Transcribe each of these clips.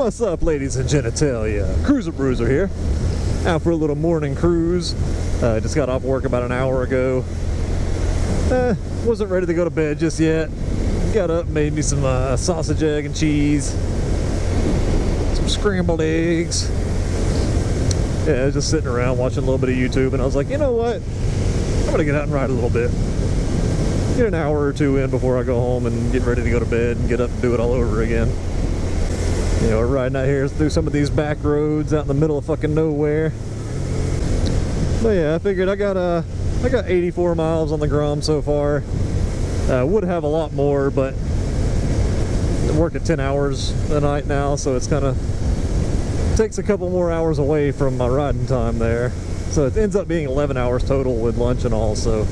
What's up, ladies and genitalia? Cruiser Bruiser here. Out for a little morning cruise. Just got off work about an hour ago. Wasn't ready to go to bed just yet. Got up, made me some sausage, egg, and cheese. Some scrambled eggs. Yeah, just sitting around watching a little bit of YouTube, and I was like, you know what? I'm gonna get out and ride a little bit. Get an hour or two in before I go home and get ready to go to bed and get up and do it all over again. You know, we're riding out here through some of these back roads out in the middle of fucking nowhere. But yeah, I figured I got 84 miles on the Grom so far. Would have a lot more, but I work at 10 hours a night now, so it's kind of takes a couple more hours away from my riding time there. So it ends up being 11 hours total with lunch and all, so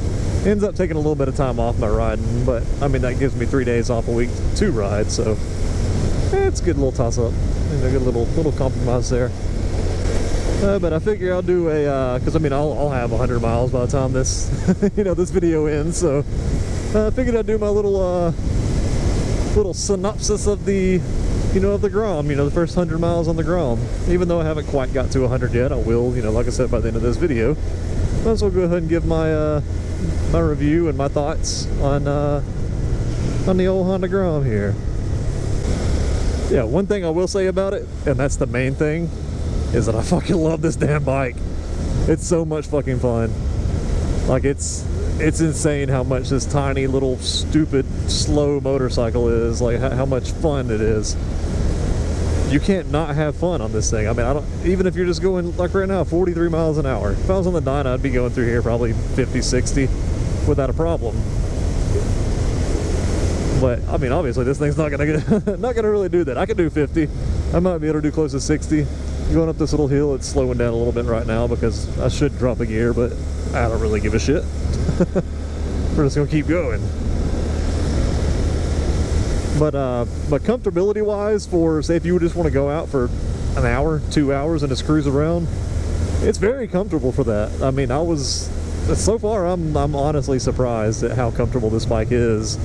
ends up taking a little bit of time off my riding, but I mean that gives me 3 days off a week to ride, so it's a good little toss-up, and a good little compromise there. But I figure I'll do a, because I mean I'll have 100 miles by the time this, this video ends. So I figured I'd do my little synopsis of the, of the Grom. The first 100 miles on the Grom. Even though I haven't quite got to 100 yet, I will. Like I said, by the end of this video, might as well go ahead and give my my review and my thoughts on the old Honda Grom here. Yeah, one thing I will say about it, and that's the main thing, is that I fucking love this damn bike. It's so much fucking fun. Like, it's insane how much this tiny little stupid slow motorcycle is, like how much fun it is. You can't not have fun on this thing. I mean, even if you're just going, like right now, 43 miles an hour. If I was on the Dyna, I'd be going through here probably 50, 60 without a problem. But I mean, obviously this thing's not gonna really do that. I could do 50. I might be able to do close to 60. Going up this little hill, it's slowing down a little bit right now because I should drop a gear, but I don't really give a shit. We're just gonna keep going. But comfortability wise, for say if you just want to go out for an hour, 2 hours and just cruise around, it's very comfortable for that. I mean, so far I'm honestly surprised at how comfortable this bike is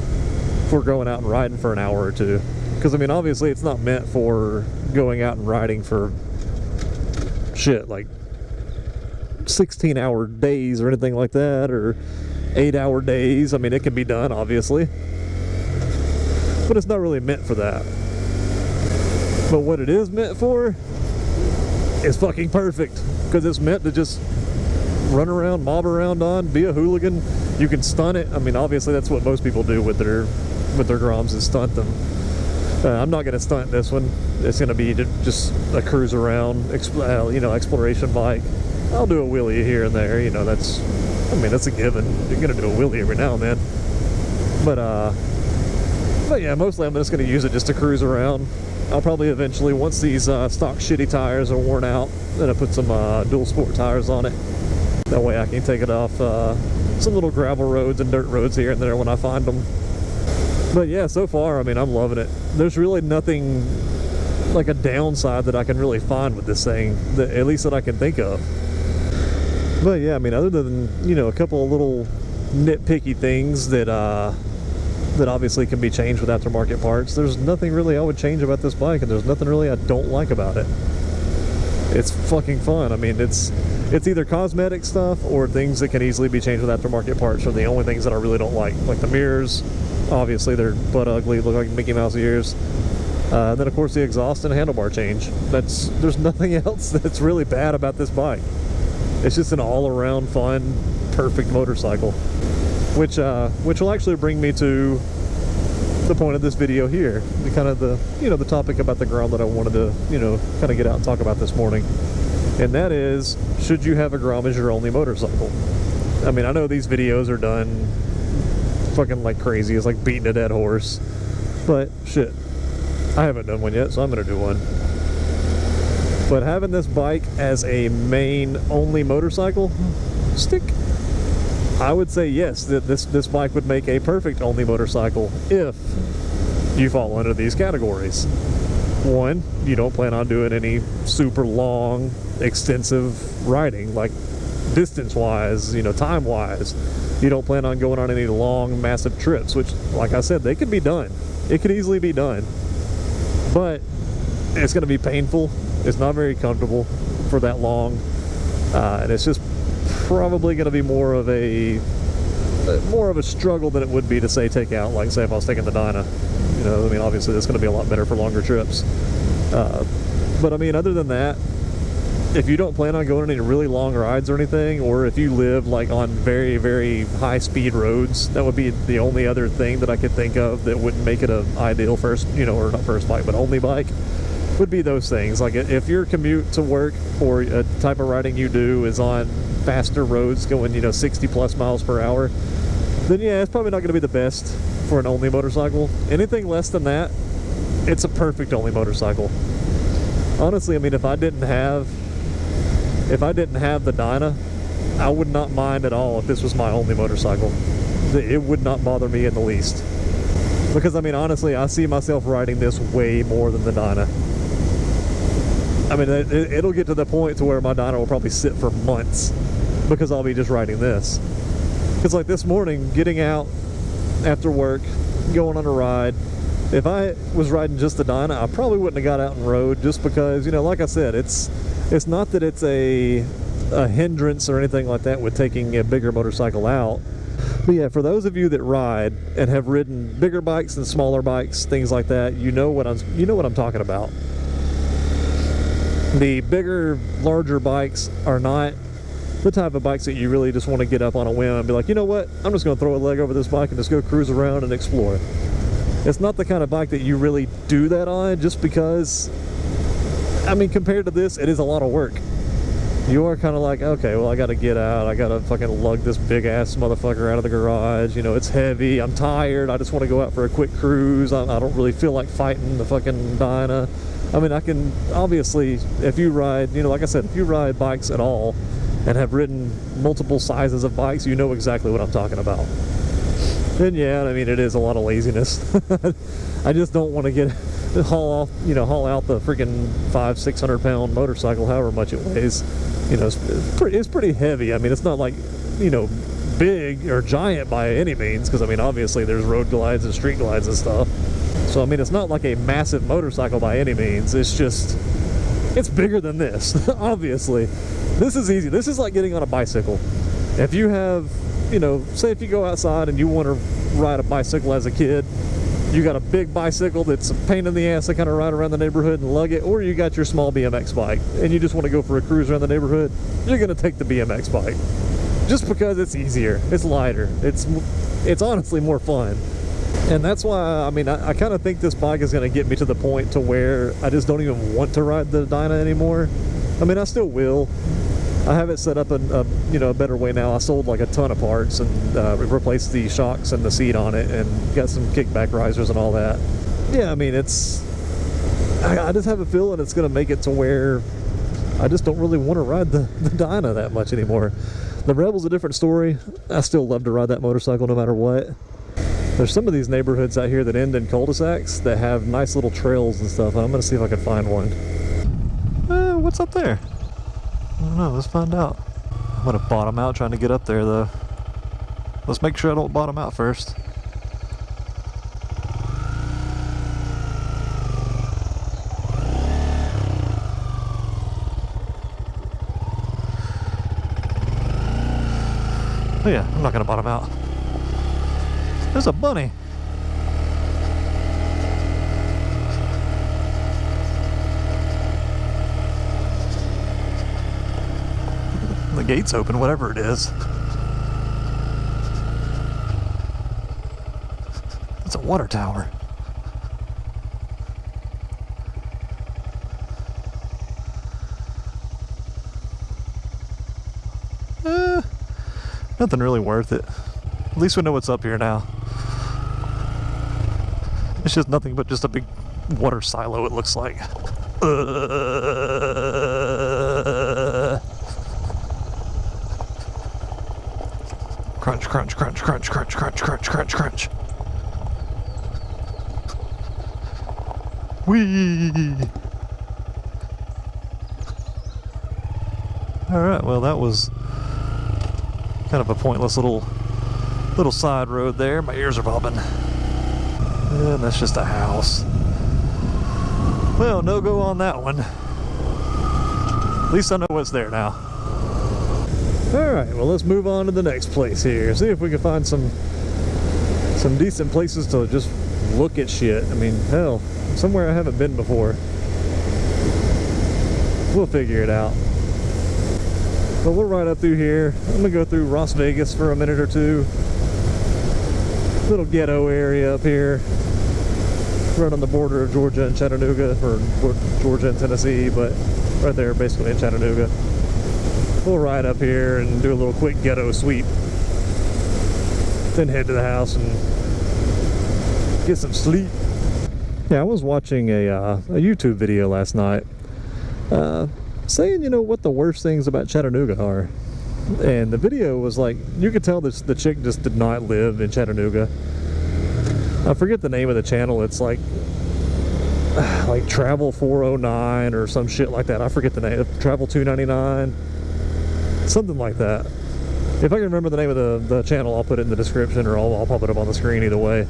for going out and riding for an hour or two. Because I mean, obviously it's not meant for going out and riding for shit like 16-hour days or anything like that, or 8-hour days. I mean, it can be done, obviously, but it's not really meant for that. But what it is meant for is fucking perfect, because it's meant to just run around, mob around on, be a hooligan. You can stunt it. I mean, obviously that's what most people do with their Groms, is stunt them. I'm not going to stunt this one. It's going to be just a cruise around, exploration bike. I'll do a wheelie here and there. That's a given. You're going to do a wheelie every now and then. But yeah, mostly I'm just going to use it just to cruise around. I'll probably eventually, once these stock shitty tires are worn out, then I put some dual sport tires on it. That way I can take it off some little gravel roads and dirt roads here and there when I find them. But yeah, so far, I mean, I'm loving it. There's really nothing like a downside that I can really find with this thing, at least that I can think of. But yeah, I mean, other than, a couple of little nitpicky things that obviously can be changed with aftermarket parts, there's nothing really I would change about this bike, and there's nothing really I don't like about it. It's fucking fun. I mean, it's either cosmetic stuff or things that can easily be changed with aftermarket parts are the only things that I really don't like the mirrors. Obviously they're butt ugly, look like Mickey Mouse ears. And then of course the exhaust and handlebar change. There's nothing else that's really bad about this bike. It's just an all-around fun, perfect motorcycle. Which will actually bring me to the point of this video here. The topic about the Grom that I wanted to, kind of get out and talk about this morning. And that is, should you have a Grom as your only motorcycle? I mean, I know these videos are done fucking like crazy. It's like beating a dead horse. But shit, I haven't done one yet, so I'm gonna do one. But having this bike as a main only motorcycle stick, I would say yes, that this bike would make a perfect only motorcycle if you fall under these categories. One, you don't plan on doing any super long, extensive riding, like distance-wise, time-wise. You don't plan on going on any long, massive trips, which, like I said, they could be done. It could easily be done. But it's going to be painful. It's not very comfortable for that long, and it's just probably going to be more of a struggle than it would be to say take out, like say if I was taking the Dyna. You know, I mean, obviously that's going to be a lot better for longer trips. But I mean, other than that, if you don't plan on going on any really long rides or anything, or if you live like on very, very high speed roads, that would be the only other thing that I could think of that wouldn't make it an ideal first, you know, or not first bike, but only bike, would be those things. Like if your commute to work or a type of riding you do is on faster roads going, you know, 60 plus miles per hour, then yeah, it's probably not going to be the best for an only motorcycle. Anything less than that, it's a perfect only motorcycle. Honestly, I mean, if I didn't have the Dyna, I would not mind at all if this was my only motorcycle. It would not bother me in the least. Because, I mean, honestly, I see myself riding this way more than the Dyna. I mean, it'll get to the point to where my Dyna will probably sit for months because I'll be just riding this. Because, like, this morning, getting out after work, going on a ride, if I was riding just the Dyna, I probably wouldn't have got out and rode, just because, you know, like I said, it's not that it's a hindrance or anything like that with taking a bigger motorcycle out. But yeah, for those of you that ride and have ridden bigger bikes and smaller bikes, things like that, you know what I'm talking about. The bigger, larger bikes are not the type of bikes that you really just want to get up on a whim and be like, you know what, I'm just going to throw a leg over this bike and just go cruise around and explore. It's not the kind of bike that you really do that on, just because, I mean, compared to this, it is a lot of work. You are kind of like, okay, well, I got to get out. I got to fucking lug this big-ass motherfucker out of the garage. You know, it's heavy. I'm tired. I just want to go out for a quick cruise. I don't really feel like fighting the fucking Dyna. I mean, I can, obviously, if you ride, you know, like I said, if you ride bikes at all and have ridden multiple sizes of bikes, you know exactly what I'm talking about. And yeah, I mean, it is a lot of laziness. I just don't want to haul out the freaking 500-600 pound motorcycle, however much it weighs. You know, it's pretty heavy. I mean, it's not like, you know, big or giant by any means, because I mean, obviously there's road glides and street glides and stuff. So I mean, it's not like a massive motorcycle by any means. It's just, it's bigger than this. Obviously, this is easy. This is like getting on a bicycle. If you have, you know, say if you go outside and you want to ride a bicycle as a kid, you got a big bicycle that's a pain in the ass to kind of ride around the neighborhood and lug it, or you got your small BMX bike and you just want to go for a cruise around the neighborhood, you're going to take the BMX bike. Just because it's easier, it's lighter, it's honestly more fun. And that's why, I mean, I kind of think this bike is going to get me to the point to where I just don't even want to ride the Dyna anymore. I mean, I still will. I have it set up in a better way now. I sold like a ton of parts and replaced the shocks and the seat on it and got some kickback risers and all that. Yeah, I mean, I just have a feeling it's going to make it to where I just don't really want to ride the Dyna that much anymore. The Rebel's a different story. I still love to ride that motorcycle no matter what. There's some of these neighborhoods out here that end in cul-de-sacs that have nice little trails and stuff. I'm going to see if I can find one. What's up there? I don't know, let's find out. I'm gonna bottom out trying to get up there though. Let's make sure I don't bottom out first. Oh yeah, I'm not gonna bottom out. There's a bunny. The gate's open, whatever it is. It's a water tower. Nothing really worth it. At least we know what's up here now. It's just nothing but just a big water silo, it looks like. Crunch, crunch, crunch, crunch, crunch, crunch, crunch, crunch, crunch. Whee! Alright, well that was kind of a pointless little side road there. My ears are bobbing. And that's just a house. Well, no go on that one. At least I know what's there now. Alright, well let's move on to the next place here. See if we can find some decent places to just look at shit. I mean, hell, somewhere I haven't been before. We'll figure it out. But we'll ride up through here. I'm gonna go through Las Vegas for a minute or two. Little ghetto area up here. Right on the border of Georgia and Chattanooga, or Georgia and Tennessee, but right there basically in Chattanooga. We'll ride up here and do a little quick ghetto sweep. Then head to the house and get some sleep. Yeah, I was watching a YouTube video last night saying, you know, what the worst things about Chattanooga are. And the video was like, you could tell the chick just did not live in Chattanooga. I forget the name of the channel. It's like Travel 409 or some shit like that. I forget the name. Travel 299, something like that. If I can remember the name of the channel, I'll put it in the description, or I'll pop it up on the screen either way.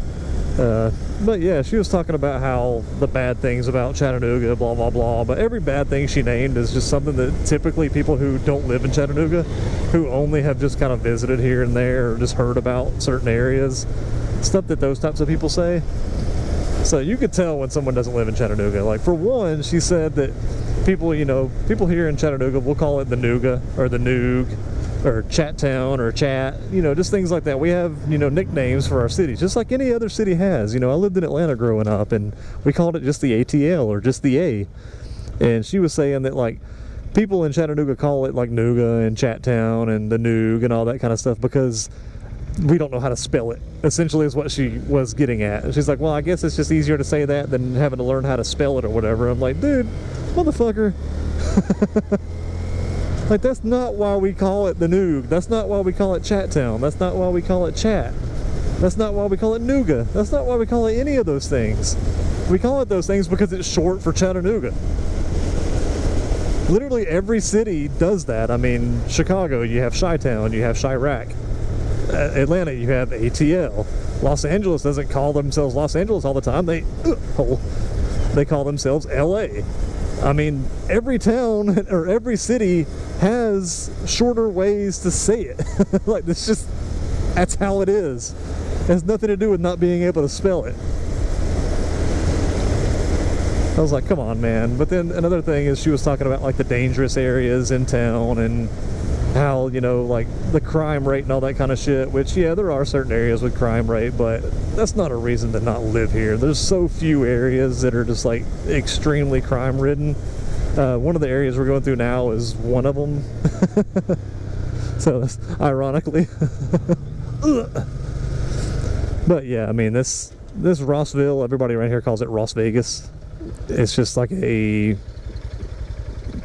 But yeah, she was talking about how the bad things about Chattanooga, blah blah blah, but every bad thing she named is just something that typically people who don't live in Chattanooga, who only have just kind of visited here and there or just heard about certain areas, stuff that those types of people say. So you could tell when someone doesn't live in Chattanooga. Like, for one, she said that people, you know, people here in Chattanooga, we'll call it the Nooga or the Noog or Chattown or Chat, you know, just things like that. We have, you know, nicknames for our cities, just like any other city has. You know, I lived in Atlanta growing up, and we called it just the ATL or just the A. And she was saying that, like, people in Chattanooga call it like Nooga and Chattown and the Noog and all that kind of stuff because we don't know how to spell it, essentially, is what she was getting at. And she's like, well, I guess it's just easier to say that than having to learn how to spell it or whatever. I'm like, dude, motherfucker. Like, that's not why we call it the Noog. That's not why we call it Chattown. That's not why we call it Chat. That's not why we call it Nooga. That's not why we call it any of those things. We call it those things because it's short for Chattanooga. Literally every city does that. I mean, Chicago, you have Chi-Town, you have Chirac. Atlanta, you have ATL. Los Angeles doesn't call themselves Los Angeles all the time. They call themselves LA. I mean, every town or every city has shorter ways to say it. Like, that's how it is. It has nothing to do with not being able to spell it. I was like, come on, man. But then another thing is she was talking about, like, the dangerous areas in town and how, you know, like, the crime rate and all that kind of shit, which, yeah, there are certain areas with crime rate, but that's not a reason to not live here. There's so few areas that are just, like, extremely crime-ridden. One of the areas we're going through now is one of them. So, that's, ironically. But, yeah, I mean, this Rossville, everybody around here calls it Las Vegas. It's just like a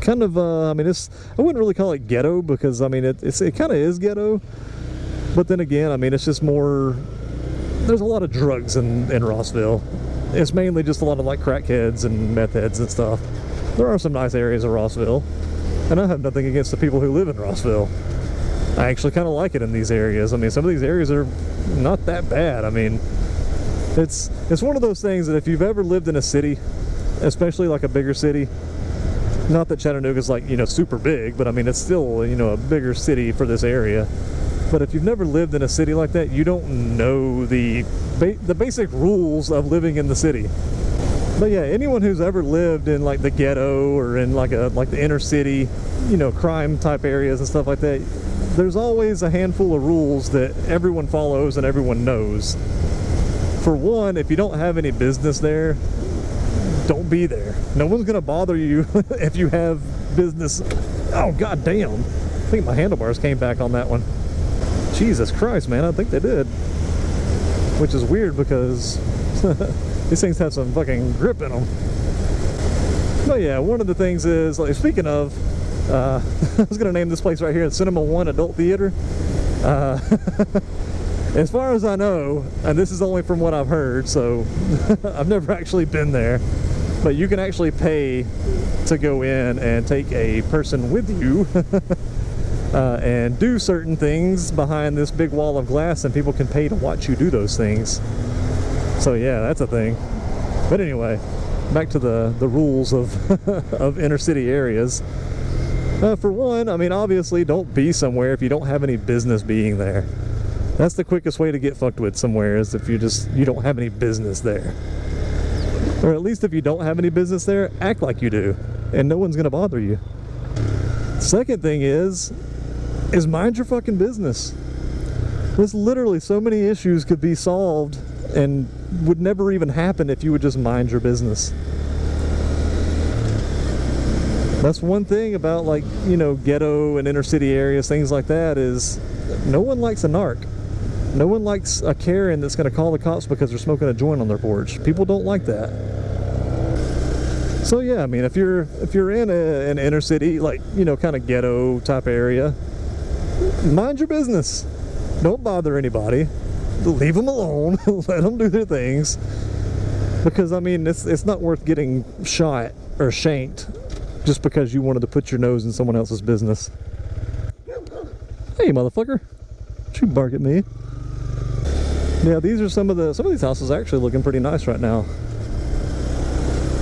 kind of, I mean, I wouldn't really call it ghetto because, I mean, it kind of is ghetto. But then again, I mean, it's just more, there's a lot of drugs in Rossville. It's mainly just a lot of, like, crackheads and meth heads and stuff. There are some nice areas of Rossville, and I have nothing against the people who live in Rossville. I actually kind of like it in these areas. I mean, some of these areas are not that bad. I mean, it's one of those things that if you've ever lived in a city, especially like a bigger city, not that Chattanooga's, like, you know, super big, but I mean, it's still, you know, a bigger city for this area. But if you've never lived in a city like that, you don't know the basic rules of living in the city. But yeah, anyone who's ever lived in, like, the ghetto or in like the inner city, you know, crime type areas and stuff like that, there's always a handful of rules that everyone follows and everyone knows. For one, if you don't have any business there, don't be there. No one's gonna bother you if you have business. Oh, god damn. I think my handlebars came back on that one. Jesus Christ, man, I think they did. Which is weird because these things have some fucking grip in them. But yeah, one of the things is, like, speaking of, I was gonna name this place right here, Cinema One Adult Theater. As far as I know, and this is only from what I've heard, so I've never actually been there, but you can actually pay to go in and take a person with you and do certain things behind this big wall of glass, and people can pay to watch you do those things. So yeah, that's a thing. But anyway, back to the rules of of inner city areas. For one, I mean, obviously don't be somewhere if you don't have any business being there. That's the quickest way to get fucked with somewhere, is if you don't have any business there. Or at least if you don't have any business there, act like you do, and no one's gonna bother you. Second thing is mind your fucking business. There's literally so many issues could be solved and would never even happen if you would just mind your business. That's one thing about, like, you know, ghetto and inner city areas, things like that, is no one likes a narc. No one likes a Karen that's going to call the cops because they're smoking a joint on their porch. People don't like that. So yeah, I mean, if you're in an inner city, like, you know, kind of ghetto type area, mind your business. Don't bother anybody. Leave them alone. Let them do their things. Because, I mean, it's not worth getting shot or shanked just because you wanted to put your nose in someone else's business. Hey, motherfucker. Don't you bark at me. Yeah, these are some of these houses actually looking pretty nice right now.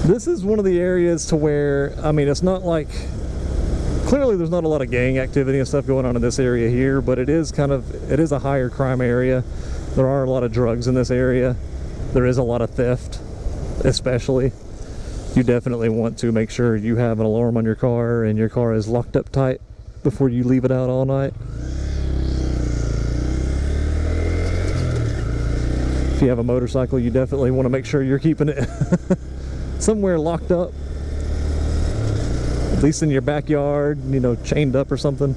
This is one of the areas to where, I mean, it's not like, clearly there's not a lot of gang activity and stuff going on in this area here, but it is a higher crime area. There are a lot of drugs in this area. There is a lot of theft, especially. You definitely want to make sure you have an alarm on your car and your car is locked up tight before you leave it out all night. If you have a motorcycle, you definitely want to make sure you're keeping it somewhere locked up. At least in your backyard, you know, chained up or something.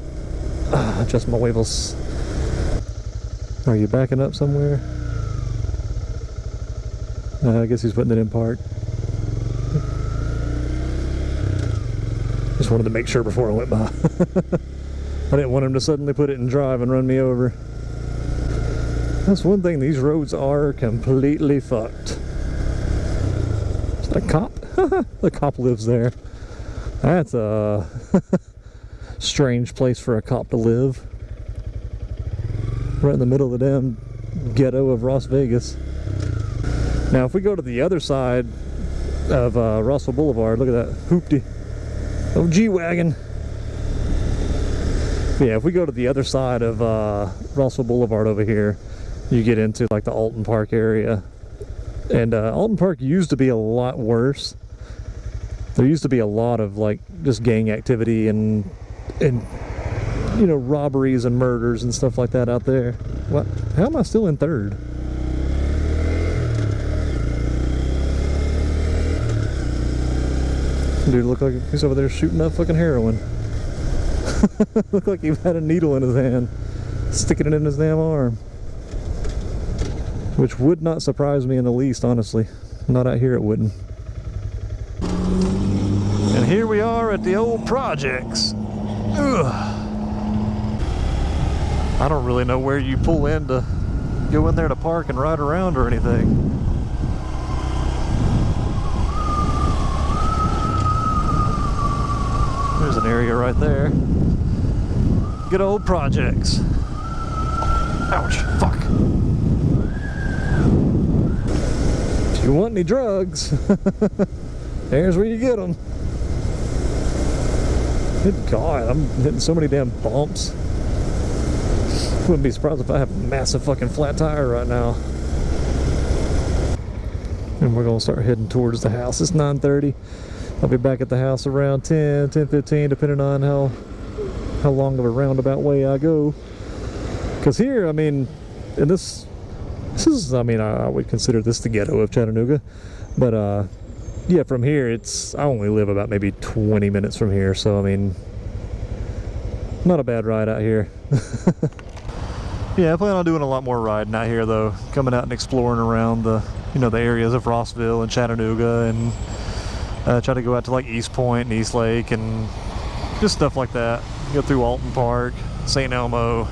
Adjust my wavels. Are you backing up somewhere? I guess he's putting it in park. Just wanted to make sure before I went by. I didn't want him to suddenly put it in drive and run me over. That's one thing, these roads are completely fucked. Is that a cop? The cop lives there. That's a strange place for a cop to live. Right in the middle of the damn ghetto of Las Vegas. Now if we go to the other side of Rossville Boulevard, look at that hoopty. Oh, G-Wagon. Yeah, if we go to the other side of Rossville Boulevard over here, you get into like the Alton Park area. And Alton Park used to be a lot worse. There used to be a lot of like just gang activity and you know, robberies and murders and stuff like that out there. What? How am I still in third? Dude, look like he's over there shooting up fucking heroin. Look like he had a needle in his hand, sticking it in his damn arm. Which would not surprise me in the least, honestly. Not out here, it wouldn't. And here we are at the old projects. Ugh. I don't really know where you pull in to go in there to park and ride around or anything. There's an area right there. Good old projects. Ouch, fuck. If you want any drugs, there's where you get them. Good God, I'm hitting so many damn bumps. Wouldn't be surprised if I have a massive fucking flat tire right now. And we're gonna start heading towards the house. It's 9:30. I'll be back at the house around 10:15, depending on how long of a roundabout way I go. Because here, I mean, and this is, I mean, I would consider this the ghetto of Chattanooga. But yeah, from here, I only live about maybe 20 minutes from here. So, I mean, not a bad ride out here. Yeah, I plan on doing a lot more riding out here, though. Coming out and exploring around the areas of Rossville and Chattanooga, and try to go out to like East Point and East Lake and just stuff like that. Go through Alton Park, St. Elmo,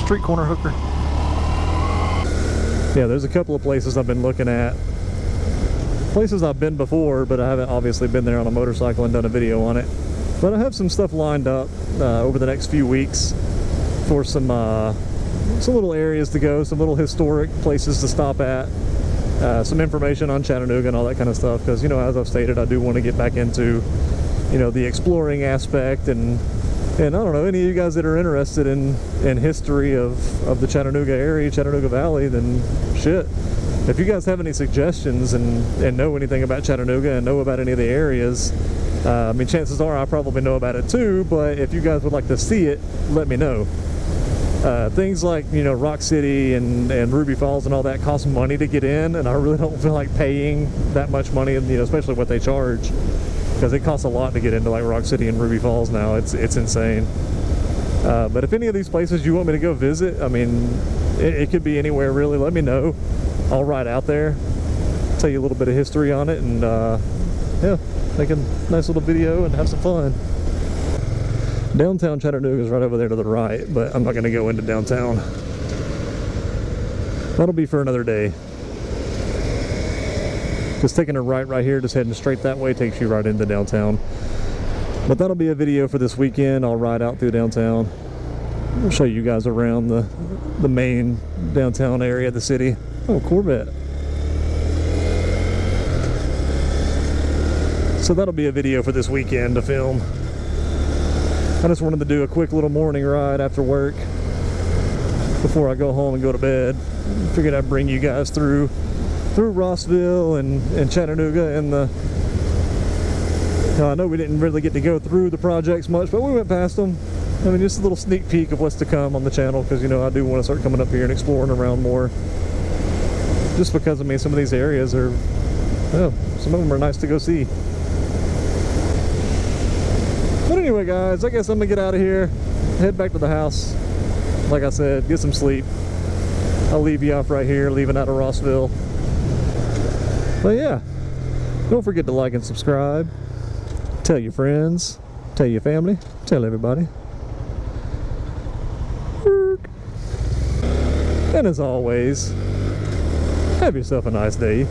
street corner hooker. Yeah, there's a couple of places I've been looking at. Places I've been before, but I haven't obviously been there on a motorcycle and done a video on it. But I have some stuff lined up over the next few weeks for some little areas to go, some little historic places to stop at. some information on Chattanooga and all that kind of stuff, because, you know, as I've stated, I do want to get back into, you know, the exploring aspect, and I don't know, any of you guys that are interested in history of the Chattanooga area, Chattanooga Valley, then shit. If you guys have any suggestions and know anything about Chattanooga and know about any of the areas, I mean, chances are I probably know about it too, but if you guys would like to see it, let me know. Things like, you know, Rock City and Ruby Falls and all that cost money to get in, and I really don't feel like paying that much money, you know, especially what they charge, because it costs a lot to get into like Rock City and Ruby Falls now. It's insane. But if any of these places you want me to go visit, I mean, it could be anywhere really, let me know. I'll ride out there, tell you a little bit of history on it, and yeah, make a nice little video and have some fun. Downtown Chattanooga is right over there to the right, but I'm not going to go into downtown. That'll be for another day. Just taking a right here, just heading straight that way takes you right into downtown. But that'll be a video for this weekend. I'll ride out through downtown. I'll show you guys around the main downtown area of the city. Oh, Corvette. So that'll be a video for this weekend to film. I just wanted to do a quick little morning ride after work before I go home and go to bed. Figured I'd bring you guys through Rossville and Chattanooga, and I know we didn't really get to go through the projects much, but we went past them. I mean, just a little sneak peek of what's to come on the channel, because, you know, I do want to start coming up here and exploring around more. Just because, I mean, some of these areas are, oh, some of them are nice to go see. But anyway, guys, I guess I'm gonna get out of here, head back to the house. Like I said, get some sleep. I'll leave you off right here, leaving out of Rossville. But yeah, don't forget to like and subscribe. Tell your friends, tell your family, tell everybody. And as always, have yourself a nice day.